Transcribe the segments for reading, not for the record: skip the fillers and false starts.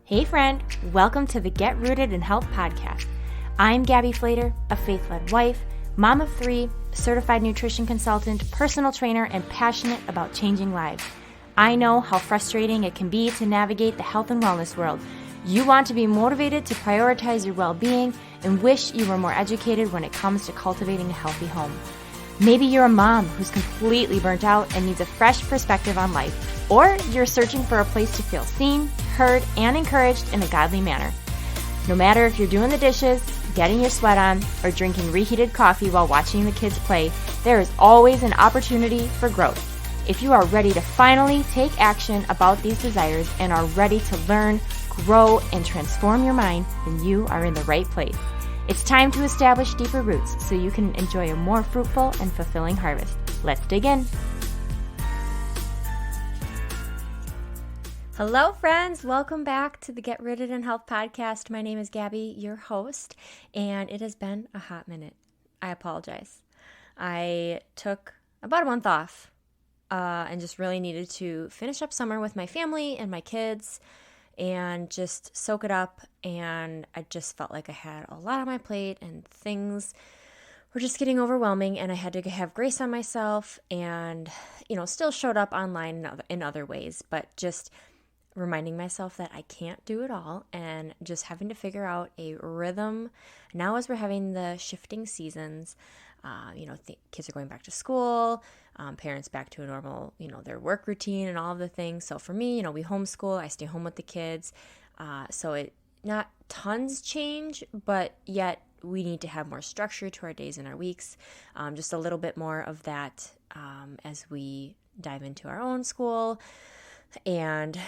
Hey friend, welcome to the Get Rooted in Health podcast. I'm Gabby Flater, a faith-led wife, mom of 3, certified nutrition consultant, personal trainer, and passionate about changing lives. I know how frustrating it can be to navigate the health and wellness world. You want to be motivated to prioritize your well-being and wish you were more educated when it comes to cultivating a healthy home. Maybe you're a mom who's completely burnt out and needs a fresh perspective on life, or you're searching for a place to feel seen, heard, and encouraged in a godly manner. No matter if you're doing the dishes, getting your sweat on, or drinking reheated coffee while watching the kids play, there is always an opportunity for growth. If you are ready to finally take action about these desires and are ready to learn, grow, and transform your mind, then you are in the right place. It's time to establish deeper roots so you can enjoy a more fruitful and fulfilling harvest. Let's dig in. Hello, friends. Welcome back to the Get Rooted in Health podcast. My name is Gabby, your host, and it has been a hot minute. I apologize. I took about a month off and just really needed to finish up summer with my family and my kids and just soak it up. And I just felt like I had a lot on my plate and things were just getting overwhelming, and I had to have grace on myself and, still showed up online in other ways, but just reminding myself that I can't do it all and just having to figure out a rhythm. Now as we're having the shifting seasons, kids are going back to school, parents back to a normal, their work routine and all of the things. So for me, we homeschool, I stay home with the kids. So it not tons change, but yet we need to have more structure to our days and our weeks. Just a little bit more of that as we dive into our own school and,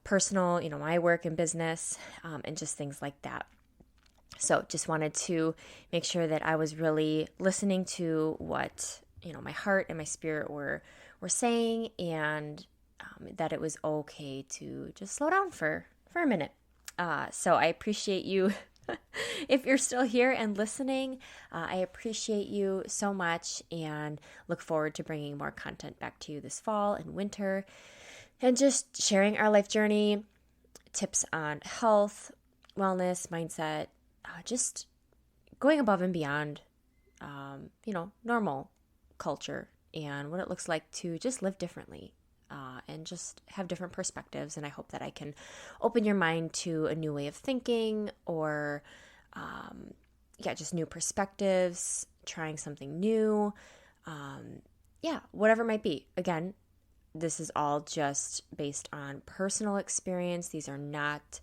personal, my work and business, and just things like that. So just wanted to make sure that I was really listening to what, my heart and my spirit were saying, and that it was okay to just slow down for a minute. So I appreciate you. If you're still here and listening, I appreciate you so much and look forward to bringing more content back to you this fall and winter, and just sharing our life journey, tips on health, wellness, mindset, just going above and beyond, normal culture and what it looks like to just live differently and just have different perspectives. And I hope that I can open your mind to a new way of thinking or, just new perspectives, trying something new, whatever it might be. Again, this is all just based on personal experience. These are not,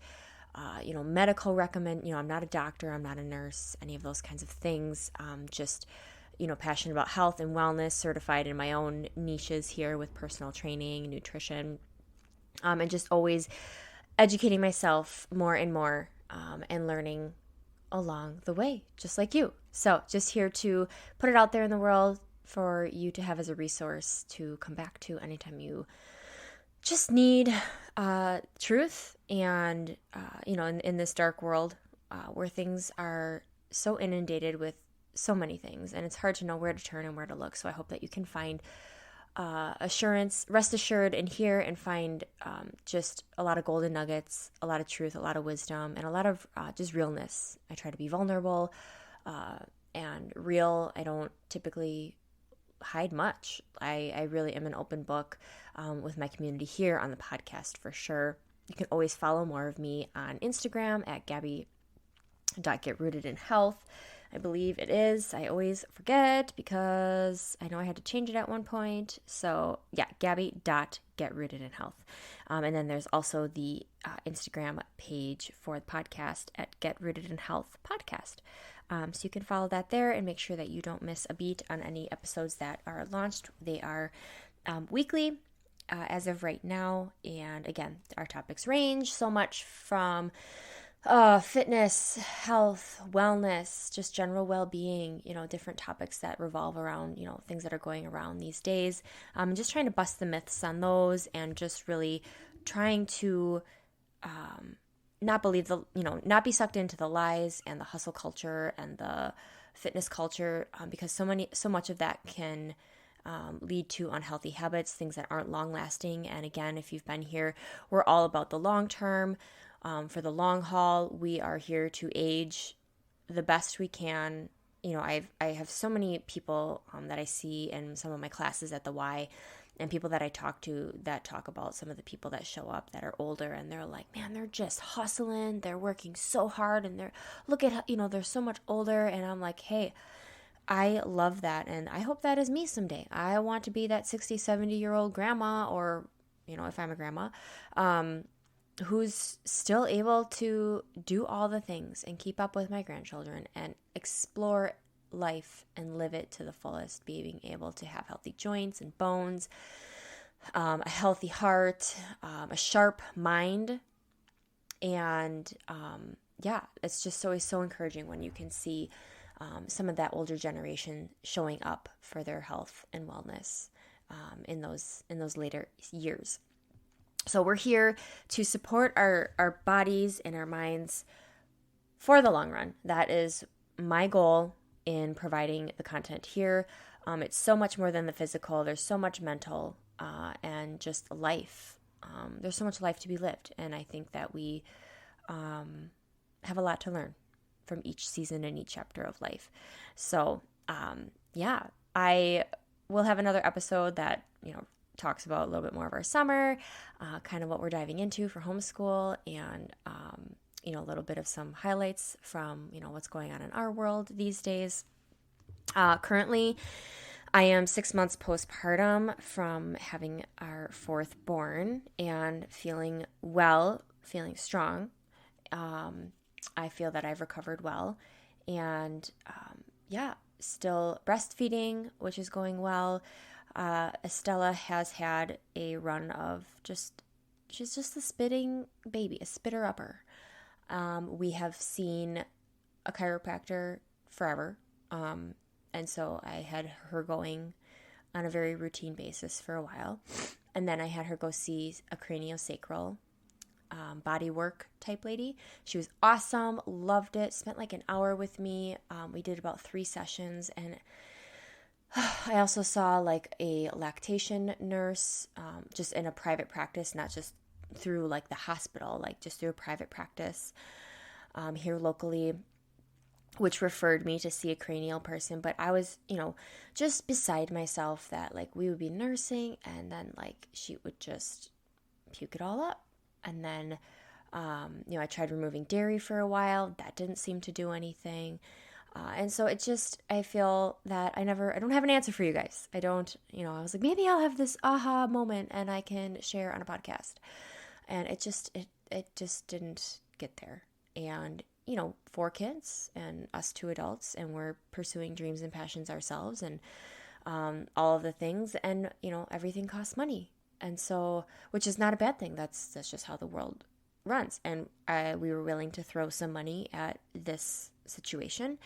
medical recommend. I'm not a doctor. I'm not a nurse, any of those kinds of things. Just, passionate about health and wellness, certified in my own niches here with personal training, nutrition, and just always educating myself more and more and learning along the way, just like you. So just here to put it out there in the world for you to have as a resource to come back to anytime you just need truth and, in this dark world where things are so inundated with so many things, and it's hard to know where to turn and where to look. So I hope that you can find assurance, rest assured in here, and find just a lot of golden nuggets, a lot of truth, a lot of wisdom, and a lot of just realness. I try to be vulnerable and real. I don't typically hide much. I really am an open book with my community here on the podcast for sure. You can always follow more of me on Instagram at gabby.getrootedinhealth. I believe it is. I always forget because I know I had to change it at one point. So yeah, gabby.getrootedinhealth. And then there's also the Instagram page for the podcast at Get Rooted in Health Podcast. So you can follow that there and make sure that you don't miss a beat on any episodes that are launched. They are weekly as of right now. And again, our topics range so much from fitness, health, wellness, just general well-being, different topics that revolve around, things that are going around these days. Just trying to bust the myths on those and just really trying to not believe not be sucked into the lies and the hustle culture and the fitness culture, because so much of that can lead to unhealthy habits, things that aren't long lasting. And again, if you've been here, we're all about the long term. For the long haul, we are here to age the best we can. I have so many people that I see in some of my classes at the Y, and people that I talk to that talk about some of the people that show up that are older, and they're like, man, they're just hustling, they're working so hard, and they're so much older, and I'm like, hey, I love that, and I hope that is me someday. I want to be that 60, 70-year-old grandma, or, if I'm a grandma, who's still able to do all the things and keep up with my grandchildren and explore life and live it to the fullest, being able to have healthy joints and bones, a healthy heart, a sharp mind. And it's just always so encouraging when you can see some of that older generation showing up for their health and wellness in those later years. So we're here to support our bodies and our minds for the long run. That is my goal in providing the content here. It's so much more than the physical. There's so much mental and just life. There's so much life to be lived. And I think that we have a lot to learn from each season and each chapter of life. So, I will have another episode that, talks about a little bit more of our summer, kind of what we're diving into for homeschool, and, a little bit of some highlights from, what's going on in our world these days. Currently, I am 6 months postpartum from having our fourth born and feeling well, feeling strong. I feel that I've recovered well, and still breastfeeding, which is going well. Estella has had a run of she's just a spitting baby, a spitter-upper. We have seen a chiropractor forever, and so I had her going on a very routine basis for a while, and then I had her go see a craniosacral body work type lady. She was awesome, loved it, spent like an hour with me. We did about 3 sessions, and I also saw like a lactation nurse, just in a private practice, not just through like the hospital, like just through a private practice here locally, which referred me to see a cranial person. But I was, just beside myself that like we would be nursing, and then like she would just puke it all up. And then, I tried removing dairy for a while. That didn't seem to do anything. And so I feel that I don't have an answer for you guys. I don't, I was like, maybe I'll have this aha moment and I can share on a podcast. And it just didn't get there. And, 4 kids and us 2 adults, and we're pursuing dreams and passions ourselves, and all of the things. And, everything costs money. And so, which is not a bad thing. That's just how the world runs. And we were willing to throw some money at this situation.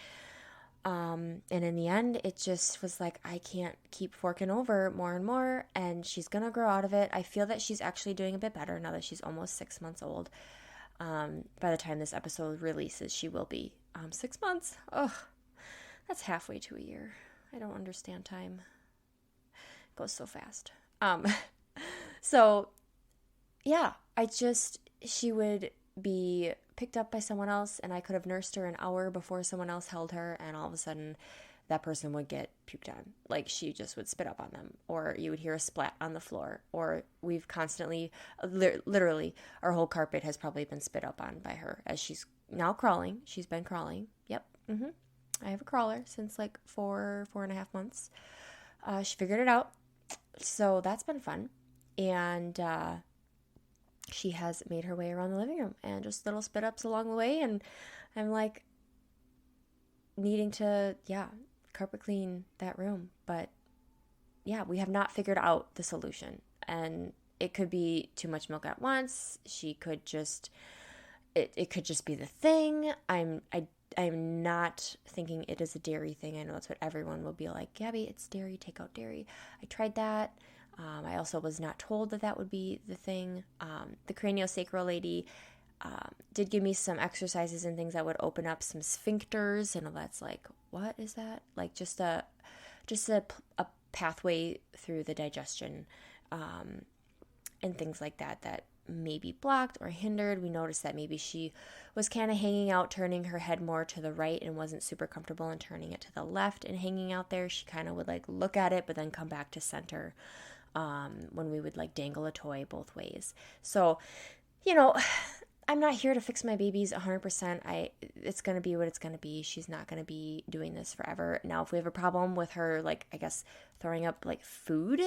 And in the end, it just was like, I can't keep forking over more and more, and she's going to grow out of it. I feel that she's actually doing a bit better now that she's almost 6 months old. By the time this episode releases, she will be 6 months. Oh, that's halfway to a year. I don't understand time. It goes so fast. So, yeah, she would be picked up by someone else, and I could have nursed her an hour before someone else held her, and all of a sudden that person would get puked on. Like, she just would spit up on them, or you would hear a splat on the floor, or we've constantly, literally, our whole carpet has probably been spit up on by her as she's now crawling. She's been crawling. Yep. I have a crawler since like 4.5 months. She figured it out. So that's been fun. And she has made her way around the living room and just little spit ups along the way. And I'm like needing to, carpet clean that room. But we have not figured out the solution. And it could be too much milk at once. She could just, it could just be the thing. I'm not thinking it is a dairy thing. I know that's what everyone will be like, Gabby, it's dairy, take out dairy. I tried that. I also was not told that would be the thing. The craniosacral lady did give me some exercises and things that would open up some sphincters, and that's like, what is that? Like just a pathway through the digestion, and things like that maybe blocked or hindered. We noticed that maybe she was kind of hanging out, turning her head more to the right and wasn't super comfortable in turning it to the left and hanging out there. She kind of would like look at it, but then come back to center when we would like dangle a toy both ways. So, I'm not here to fix my babies 100%. It's going to be what it's going to be. She's not going to be doing this forever. Now, if we have a problem with her, like, I guess, throwing up, like, food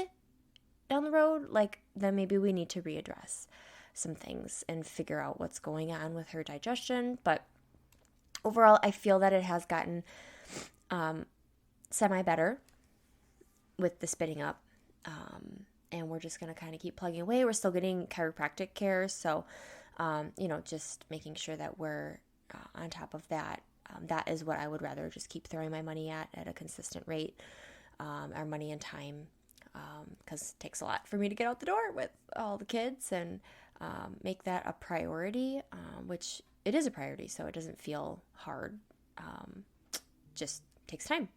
down the road, like, then maybe we need to readdress some things and figure out what's going on with her digestion. But overall, I feel that it has gotten semi-better with the spitting up. And we're just going to kind of keep plugging away. We're still getting chiropractic care. So, just making sure that we're on top of that. That is what I would rather just keep throwing my money at a consistent rate, our money and time, because it takes a lot for me to get out the door with all the kids and make that a priority, which it is a priority, so it doesn't feel hard. Just takes time.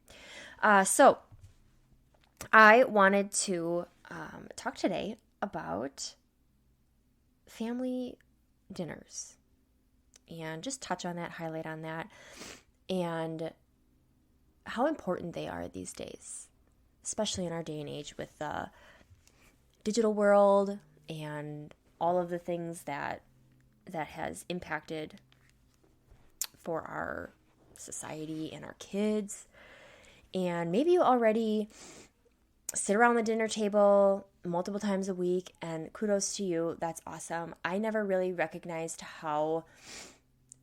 So I wanted to talk today about family dinners and just touch on that, highlight on that, and how important they are these days, especially in our day and age with the digital world and all of the things that has impacted for our society and our kids. And maybe you already sit around the dinner table multiple times a week, and kudos to you. That's awesome. I never really recognized how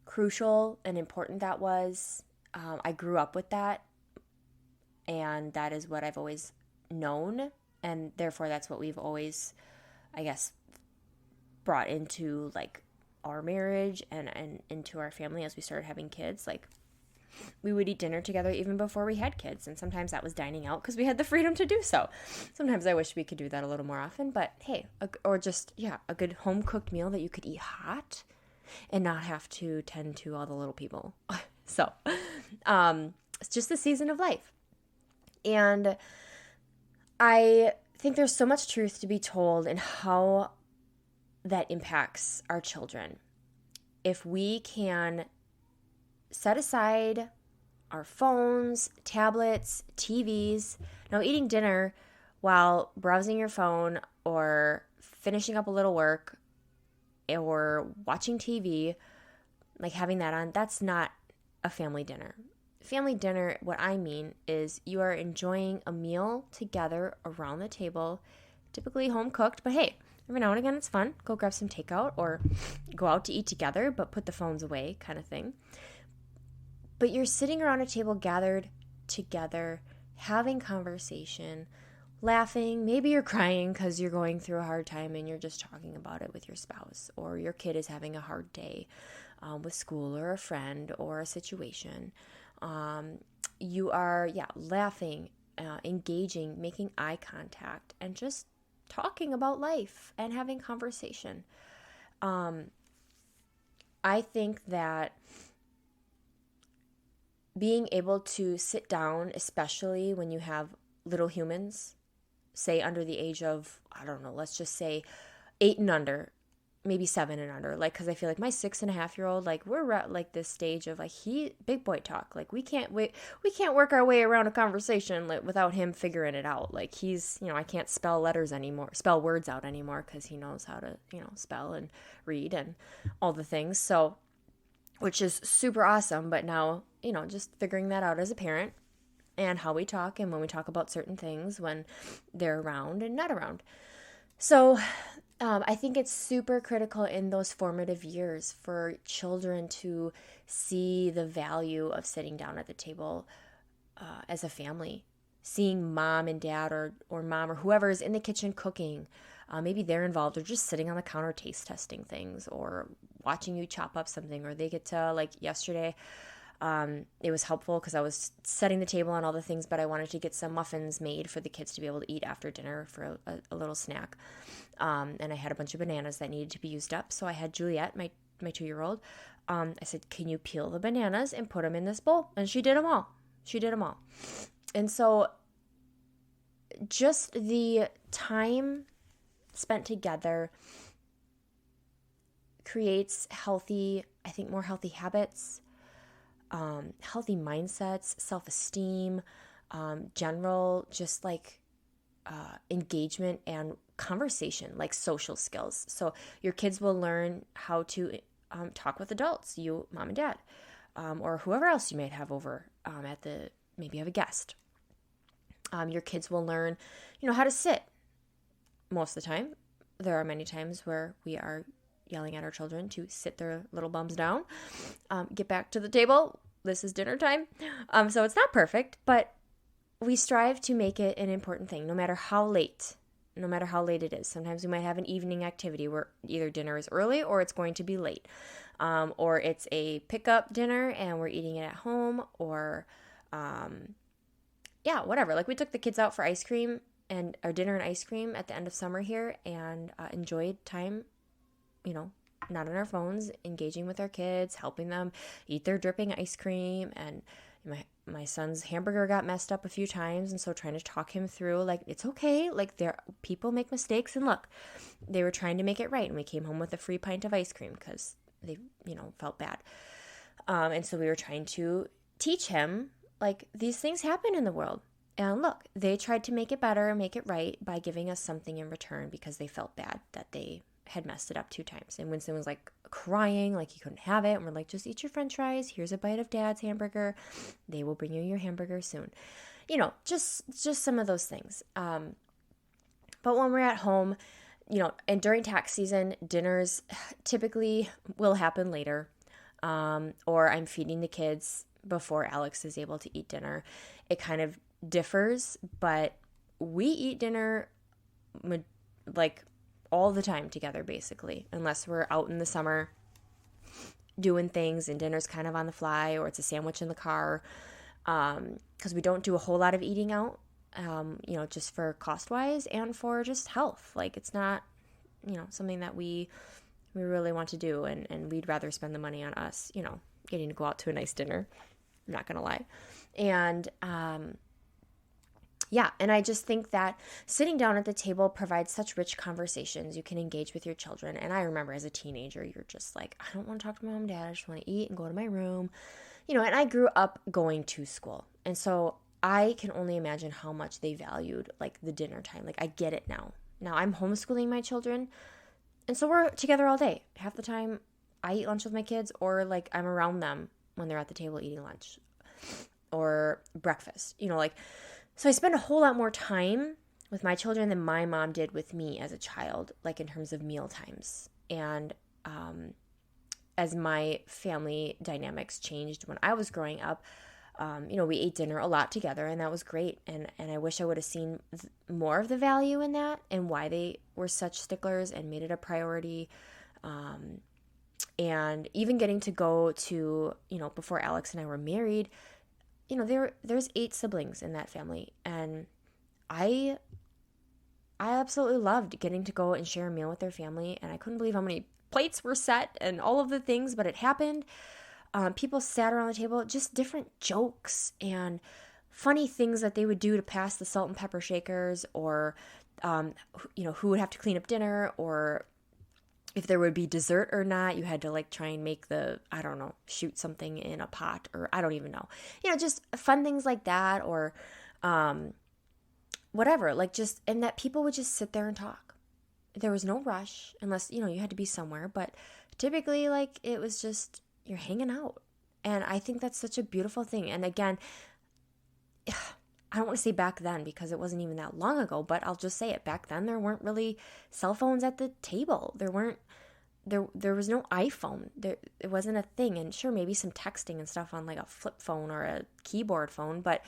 crucial and important that was. I grew up with that, and that is what I've always known, and therefore that's what we've always, I guess, brought into like our marriage and into our family as we started having kids. Like, we would eat dinner together even before we had kids, and sometimes that was dining out because we had the freedom to do so. Sometimes I wish we could do that a little more often, but hey, a good home-cooked meal that you could eat hot and not have to tend to all the little people. So, it's just the season of life. And I think there's so much truth to be told in how that impacts our children. If we can set aside our phones, tablets, TVs. Now, eating dinner while browsing your phone or finishing up a little work or watching TV, like having that on, that's not a family dinner. Family dinner, what I mean is you are enjoying a meal together around the table, typically home cooked, but hey, every now and again it's fun. Go grab some takeout or go out to eat together, but put the phones away kind of thing. But you're sitting around a table gathered together, having conversation, laughing. Maybe you're crying because you're going through a hard time and you're just talking about it with your spouse, or your kid is having a hard day with school or a friend or a situation. You are, laughing, engaging, making eye contact, and just talking about life and having conversation. I think that being able to sit down, especially when you have little humans, say under the age of, I don't know, let's just say 8 and under, maybe 7 and under, like, because I feel like my 6.5-year-old, like, we're at like this stage of like, big boy talk, like we can't work our way around a conversation without him figuring it out. Like, he's, I can't spell words out anymore because he knows how to, spell and read and all the things. So, which is super awesome. But now, just figuring that out as a parent and how we talk and when we talk about certain things when they're around and not around. So I think it's super critical in those formative years for children to see the value of sitting down at the table as a family, seeing mom and dad or mom or whoever is in the kitchen cooking. Maybe they're involved or just sitting on the counter taste testing things or watching you chop up something, or they get to, like yesterday, it was helpful because I was setting the table and all the things, but I wanted to get some muffins made for the kids to be able to eat after dinner for a little snack. And I had a bunch of bananas that needed to be used up. So I had Juliet, my 2-year-old. I said, can you peel the bananas and put them in this bowl? And she did them all. And so just the time spent together, creates healthy, I think more healthy habits, healthy mindsets, self-esteem, general just like engagement and conversation, like social skills. So your kids will learn how to talk with adults, you, mom and dad, or whoever else you might have over maybe you have a guest. Your kids will learn, how to sit most of the time. There are many times where we are yelling at our children to sit their little bums down, get back to the table. This is dinner time. So it's not perfect, but we strive to make it an important thing, no matter how late it is. Sometimes we might have an evening activity where either dinner is early or it's going to be late, or it's a pickup dinner and we're eating it at home, or whatever. Like we took the kids out for ice cream and our dinner and ice cream at the end of summer here, and enjoyed time, not on our phones, engaging with our kids, helping them eat their dripping ice cream. And my son's hamburger got messed up a few times, and so trying to talk him through, like, it's okay, like, people make mistakes, and look, they were trying to make it right, and we came home with a free pint of ice cream because they, felt bad. And so we were trying to teach him, like, these things happen in the world. And look, they tried to make it better, make it right by giving us something in return because they felt bad that they had messed it up 2 times. And Winston was like crying, like he couldn't have it. And we're like, just eat your french fries. Here's a bite of dad's hamburger. They will bring you your hamburger soon. Just some of those things. But when we're at home, and during tax season, dinners typically will happen later. Or I'm feeding the kids before Alex is able to eat dinner. It kind of differs, but we eat dinner like all the time together, basically, unless we're out in the summer doing things and dinner's kind of on the fly, or it's a sandwich in the car, because we don't do a whole lot of eating out, just for cost-wise and for just health. Like, it's not, something that we really want to do, and we'd rather spend the money on us, getting to go out to a nice dinner. I'm not going to lie. And, and I just think that sitting down at the table provides such rich conversations. You can engage with your children. And I remember as a teenager, you're just like, I don't want to talk to mom and dad. I just want to eat and go to my room. And I grew up going to school. And so I can only imagine how much they valued, like, the dinner time. Like, I get it now. Now I'm homeschooling my children. And so we're together all day. Half the time I eat lunch with my kids, or like I'm around them when they're at the table eating lunch or breakfast, so I spend a whole lot more time with my children than my mom did with me as a child, like in terms of meal times. And as my family dynamics changed when I was growing up, we ate dinner a lot together, and that was great. And I wish I would have seen more of the value in that and why they were such sticklers and made it a priority. And even getting to go to, before Alex and I were married, there's 8 siblings in that family. And I absolutely loved getting to go and share a meal with their family. And I couldn't believe how many plates were set and all of the things, but it happened. People sat around the table, just different jokes and funny things that they would do to pass the salt and pepper shakers, or, who would have to clean up dinner, or if there would be dessert or not. You had to try and make shoot something in a pot, or I don't even know, just fun things like that, or whatever, and that people would just sit there and talk. There was no rush unless, you had to be somewhere, but typically it was just, you're hanging out. And I think that's such a beautiful thing. And again, I don't want to say back then because it wasn't even that long ago, but I'll just say it. Back then, there weren't really cell phones at the table. There was no iPhone. It wasn't a thing. And sure, maybe some texting and stuff on a flip phone or a keyboard phone, but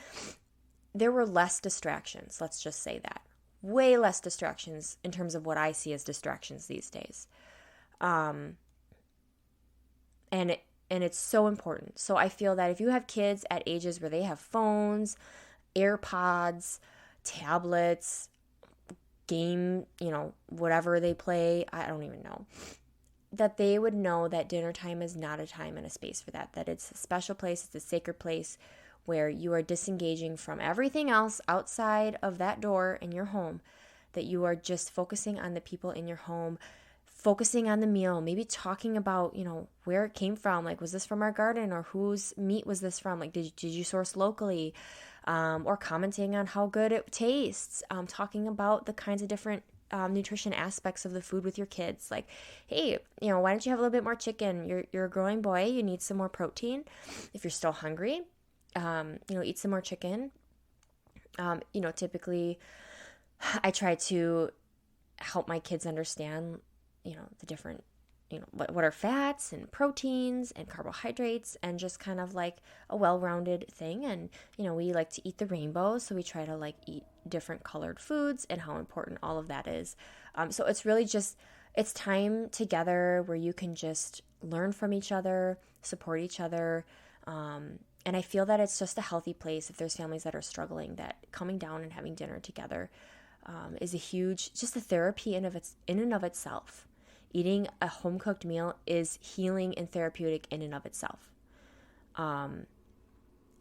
there were less distractions. Let's just say that. Way less distractions in terms of what I see as distractions these days. And it's so important. So I feel that if you have kids at ages where they have phones, AirPods, tablets, game, whatever they play, I don't even know, that they would know that dinner time is not a time and a space for that, that it's a special place, it's a sacred place where you are disengaging from everything else outside of that door in your home, that you are just focusing on the people in your home, focusing on the meal, maybe talking about, where it came from. Like, was this from our garden, or whose meat was this from? Like, did you source locally? Or commenting on how good it tastes, talking about the kinds of different nutrition aspects of the food with your kids. Like, hey, why don't you have a little bit more chicken? You're a growing boy. You need some more protein. If you're still hungry, eat some more chicken. Typically I try to help my kids understand, the different, what are fats and proteins and carbohydrates, and just kind of like a well-rounded thing. And, we like to eat the rainbow. So we try to like eat different colored foods and how important all of that is. So it's really just, it's time together where you can just learn from each other, support each other. And I feel that it's just a healthy place if there's families that are struggling, that coming down and having dinner together is a huge, just a therapy in and of itself. Eating a home-cooked meal is healing and therapeutic in and of itself.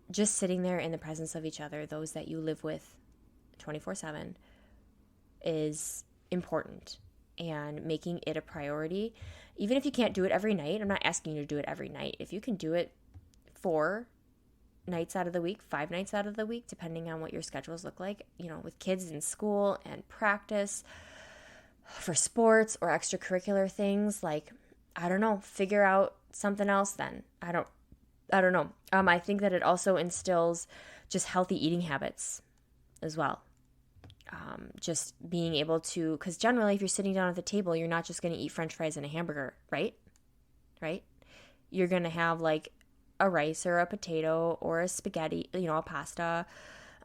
Just sitting there in the presence of each other, those that you live with 24/7, is important, and making it a priority. Even if you can't do it every night, I'm not asking you to do it every night. If you can do it 4 nights out of the week, 5 nights out of the week, depending on what your schedules look like, with kids in school and practice for sports or extracurricular things, like, I don't know, figure out something else then. I don't know. I think that it also instills just healthy eating habits as well. Just being able to, because generally if you're sitting down at the table, you're not just going to eat French fries and a hamburger, right? You're going to have like a rice or a potato or a spaghetti, a pasta.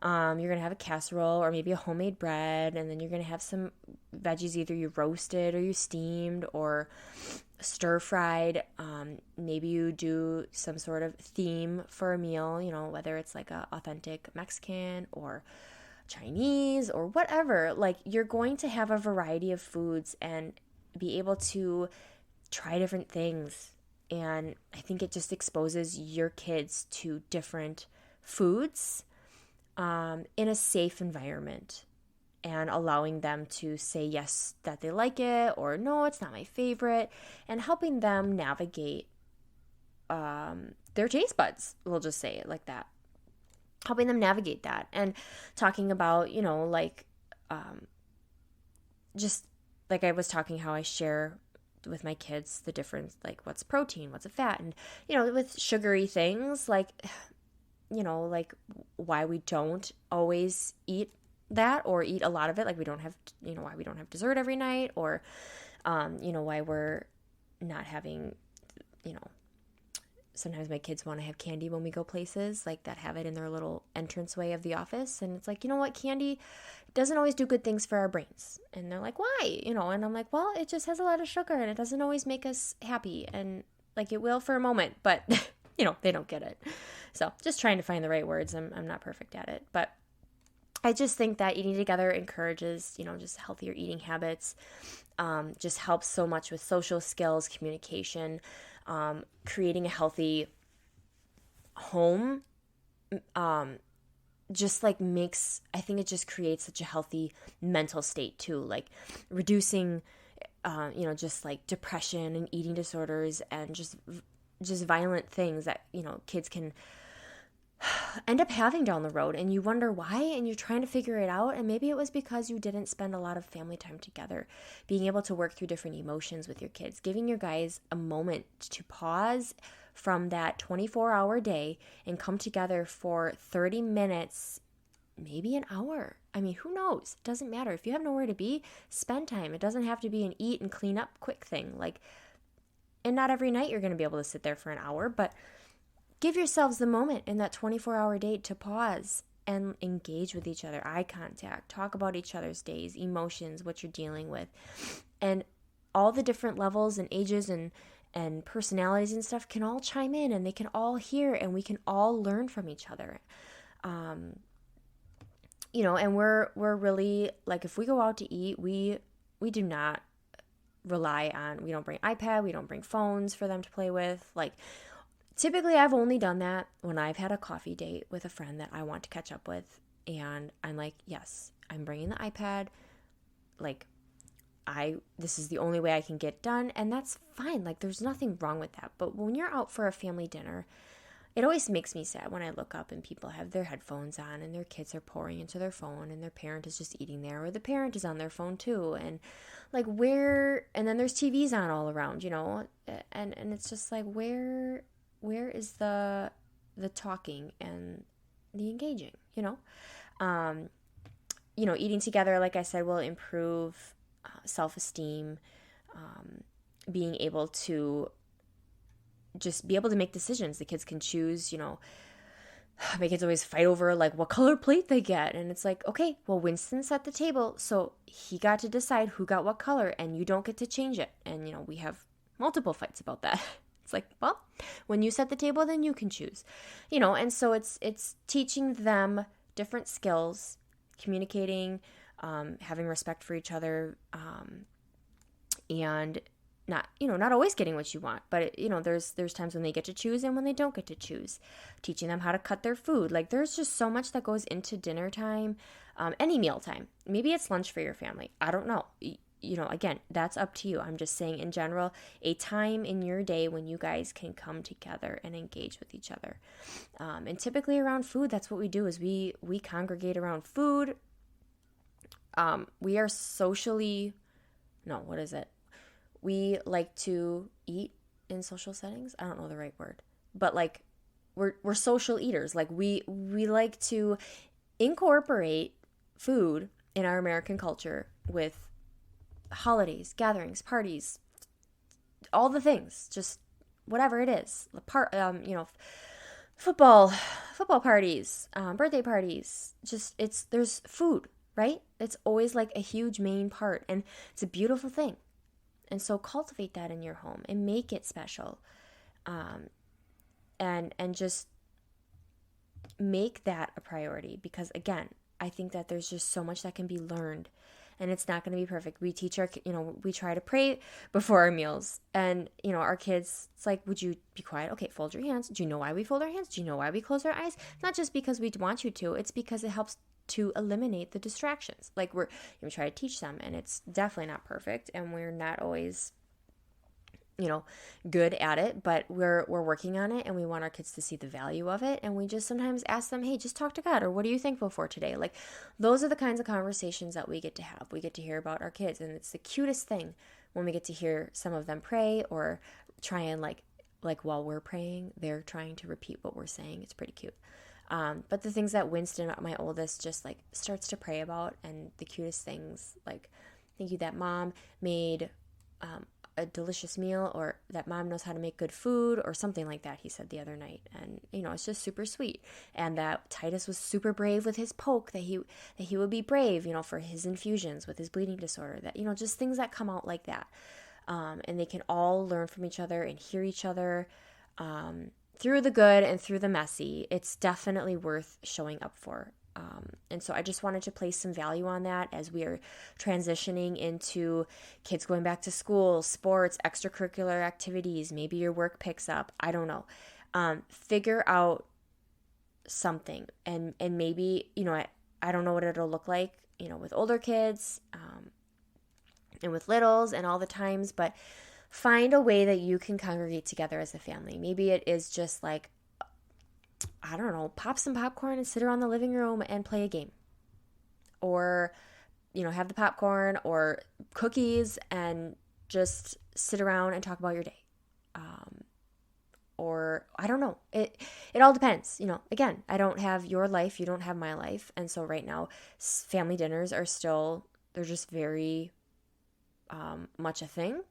You're going to have a casserole or maybe a homemade bread, and then you're going to have some veggies, either you roasted or you steamed or stir-fried. Maybe you do some sort of theme for a meal, whether it's like a authentic Mexican or Chinese or whatever. Like, you're going to have a variety of foods and be able to try different things. And I think it just exposes your kids to different foods in a safe environment, and allowing them to say yes, that they like it, or no, it's not my favorite, and helping them navigate their taste buds. We'll just say it like that. Helping them navigate that, and talking about, just like I was talking, how I share with my kids the difference, like what's protein, what's a fat, and with sugary things, like why we don't always eat that or eat a lot of it, like we don't have, why we don't have dessert every night, or why we're not having, sometimes my kids want to have candy when we go places like that have it in their little entranceway of the office, and it's like, candy doesn't always do good things for our brains. And they're like, why? And I'm like, well, it just has a lot of sugar and it doesn't always make us happy, and like it will for a moment, but they don't get it. So just trying to find the right words. I'm not perfect at it, but I just think that eating together encourages, just healthier eating habits, just helps so much with social skills, communication, creating a healthy home, just like I think it just creates such a healthy mental state too, like reducing, just like depression and eating disorders and just violent things that, kids can end up having down the road, and you wonder why, and you're trying to figure it out. And maybe it was because you didn't spend a lot of family time together, being able to work through different emotions with your kids, giving your guys a moment to pause from that 24-hour day and come together for 30 minutes, maybe an hour. I mean, who knows? It doesn't matter. If you have nowhere to be, spend time. It doesn't have to be an eat and clean up quick thing. And not every night you're going to be able to sit there for an hour, but give yourselves the moment in that 24-hour day to pause and engage with each other, eye contact, talk about each other's days, emotions, what you're dealing with, and all the different levels and ages and personalities and stuff can all chime in, and they can all hear, and we can all learn from each other. And we're really, like, if we go out to eat, we do not rely on, we don't bring iPad, we don't bring phones for them to play with. Like, typically I've only done that when I've had a coffee date with a friend that I want to catch up with, and I'm like, yes, I'm bringing the iPad. Like, this is the only way I can get done, and that's fine. Like, there's nothing wrong with that. But when you're out for a family dinner, it always makes me sad when I look up and people have their headphones on and their kids are pouring into their phone and their parent is just eating there, or the parent is on their phone too. And like, and then there's TVs on all around, and it's just like, where is the talking and the engaging, eating together, like I said, will improve self-esteem, being able to just be able to make decisions. The kids can choose, my kids always fight over like what color plate they get. And it's like, okay, well, Winston set the table, so he got to decide who got what color and you don't get to change it. And, we have multiple fights about that. It's like, well, when you set the table, then you can choose, and so it's teaching them different skills, communicating, having respect for each other, and not always getting what you want, but there's times when they get to choose and when they don't get to choose. Teaching them how to cut their food. Like, there's just so much that goes into dinner time, any meal time. Maybe it's lunch for your family. I don't know. Again, that's up to you. I'm just saying in general, a time in your day when you guys can come together and engage with each other. And typically around food, that's what we do, is we congregate around food. We are we like to eat in social settings. I don't know the right word, but like we're social eaters. Like we like to incorporate food in our American culture with holidays, gatherings, parties, all the things, just whatever it is. Football parties, birthday parties. There's food, right? It's always like a huge main part, and it's a beautiful thing. And so cultivate that in your home and make it special. And just make that a priority, because again, I think that there's just so much that can be learned, and it's not going to be perfect. We teach we try to pray before our meals, and, our kids, it's like, would you be quiet? Okay, fold your hands. Do you know why we fold our hands? Do you know why we close our eyes? Not just because we want you to, it's because it helps to eliminate the distractions. Like, we try to teach them, and it's definitely not perfect, and we're not always, good at it, but we're working on it, and we want our kids to see the value of it. And we just sometimes ask them, hey, just talk to God, or what are you thankful for today? Like, those are the kinds of conversations that we get to have. We get to hear about our kids, and it's the cutest thing when we get to hear some of them pray, or try and like while we're praying, they're trying to repeat what we're saying. It's pretty cute. But the things that Winston, my oldest, just like starts to pray about, and the cutest things, like, thank you that mom made a delicious meal, or that mom knows how to make good food, or something like that, he said the other night. And, it's just super sweet. And that Titus was super brave with his poke, that he would be brave, for his infusions with his bleeding disorder, that, just things that come out like that. And they can all learn from each other and hear each other, through the good and through the messy. It's definitely worth showing up for. And so I just wanted to place some value on that as we are transitioning into kids going back to school, sports, extracurricular activities. Maybe your work picks up. I don't know. Figure out something. And maybe, I don't know what it'll look like, with older kids, and with littles and all the times, but find a way that you can congregate together as a family. Maybe it is just like, I don't know, pop some popcorn and sit around the living room and play a game. Or, have the popcorn or cookies and just sit around and talk about your day. Or I don't know. It all depends. Again, I don't have your life. You don't have my life. And so right now, family dinners are still, they're just very much a thing.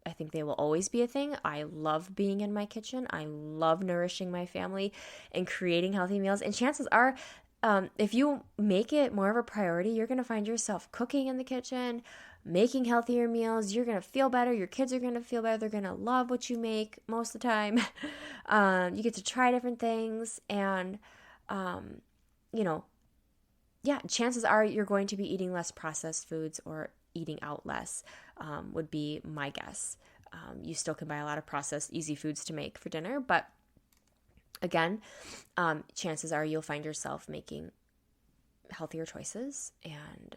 I think they will always be a thing. I love being in my kitchen. I love nourishing my family and creating healthy meals. And chances are, if you make it more of a priority, you're going to find yourself cooking in the kitchen, making healthier meals. You're going to feel better. Your kids are going to feel better. They're going to love what you make most of the time. You get to try different things. And, chances are you're going to be eating less processed foods, or eating out less, would be my guess. You still can buy a lot of processed, easy foods to make for dinner, but again, chances are you'll find yourself making healthier choices and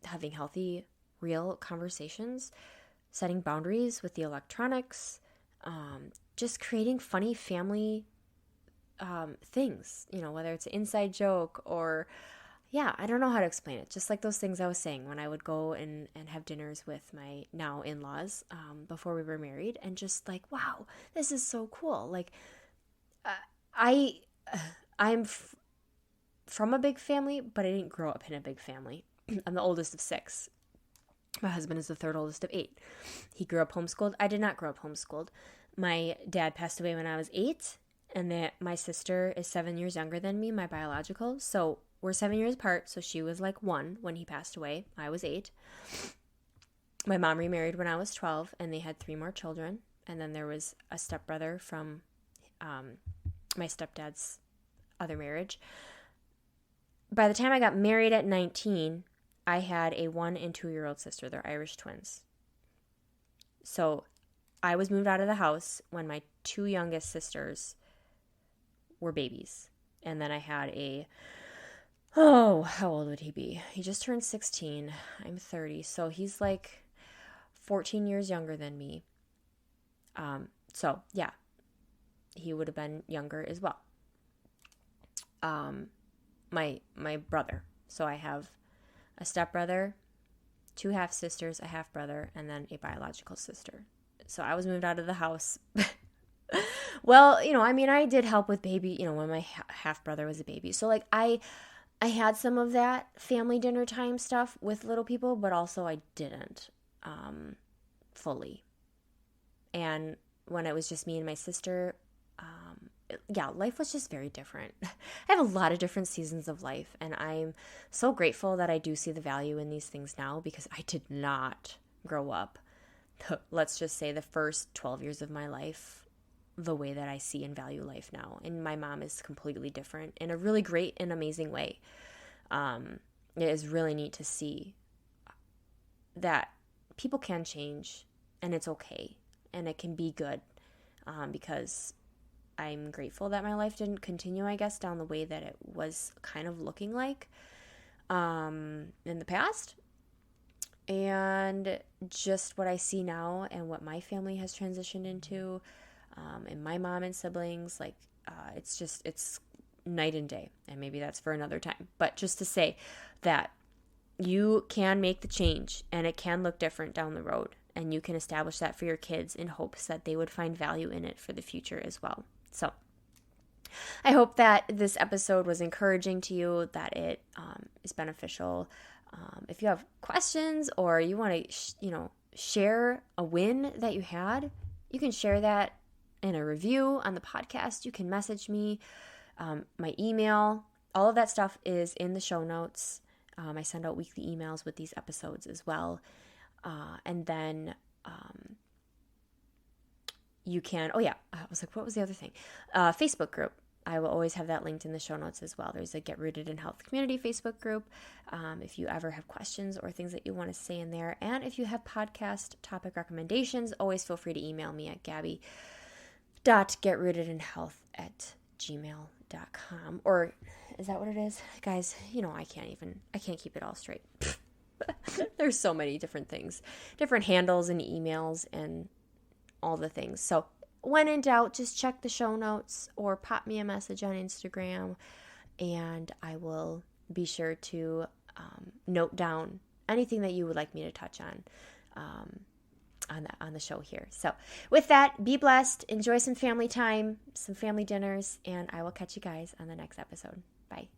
having healthy real conversations, setting boundaries with the electronics, just creating funny family things, whether it's an inside joke or, yeah, I don't know how to explain it. Just like those things I was saying when I would go and have dinners with my now in-laws before we were married, and just like, wow, this is so cool. Like, I'm from a big family, but I didn't grow up in a big family. I'm the oldest of 6. My husband is the third oldest of 8. He grew up homeschooled. I did not grow up homeschooled. My dad passed away when I was 8, and my sister is 7 years younger than me, my biological. So we're 7 years apart. So she was like 1 when he passed away. I was 8. My mom remarried when I was 12, and they had 3 more children. And then there was a stepbrother from my stepdad's other marriage. By the time I got married at 19, I had a 1 and 2-year-old sister. They're Irish twins. So I was moved out of the house when my 2 youngest sisters were babies. And then I had how old would he be? He just turned 16. I'm 30. So he's like 14 years younger than me. So yeah, he would have been younger as well. My brother. So I have a stepbrother, 2 half-sisters, a half-brother, and then a biological sister. So I was moved out of the house. Well, I did help with baby, when my half-brother was a baby. So like I had some of that family dinner time stuff with little people, but also I didn't fully. And when it was just me and my sister, life was just very different. I have a lot of different seasons of life, and I'm so grateful that I do see the value in these things now, because I did not grow up, let's just say, the first 12 years of my life the way that I see and value life now. And my mom is completely different in a really great and amazing way. It is really neat to see that people can change, and it's okay, and it can be good, because I'm grateful that my life didn't continue, I guess, down the way that it was kind of looking like in the past. And just what I see now and what my family has transitioned into, and my mom and siblings, like, it's night and day. And maybe that's for another time. But just to say that you can make the change, and it can look different down the road. And you can establish that for your kids in hopes that they would find value in it for the future as well. So I hope that this episode was encouraging to you, that it is beneficial. If you have questions, or you want to, share a win that you had, you can share that in a review on the podcast. You can message me, my email. All of that stuff is in the show notes. I send out weekly emails with these episodes as well. And then you can, I was like, what was the other thing? Facebook group. I will always have that linked in the show notes as well. There's a Get Rooted in Health community Facebook group. If you ever have questions or things that you want to say in there. And if you have podcast topic recommendations, always feel free to email me at gabby.getrootedinhealth@gmail.com. Or is that what it is? Guys, I can't keep it all straight. There's so many different things, different handles and emails and all the things. So when in doubt, just check the show notes or pop me a message on Instagram, and I will be sure to note down anything that you would like me to touch on the show here. So with that, be blessed, enjoy some family time, some family dinners, and I will catch you guys on the next episode. Bye.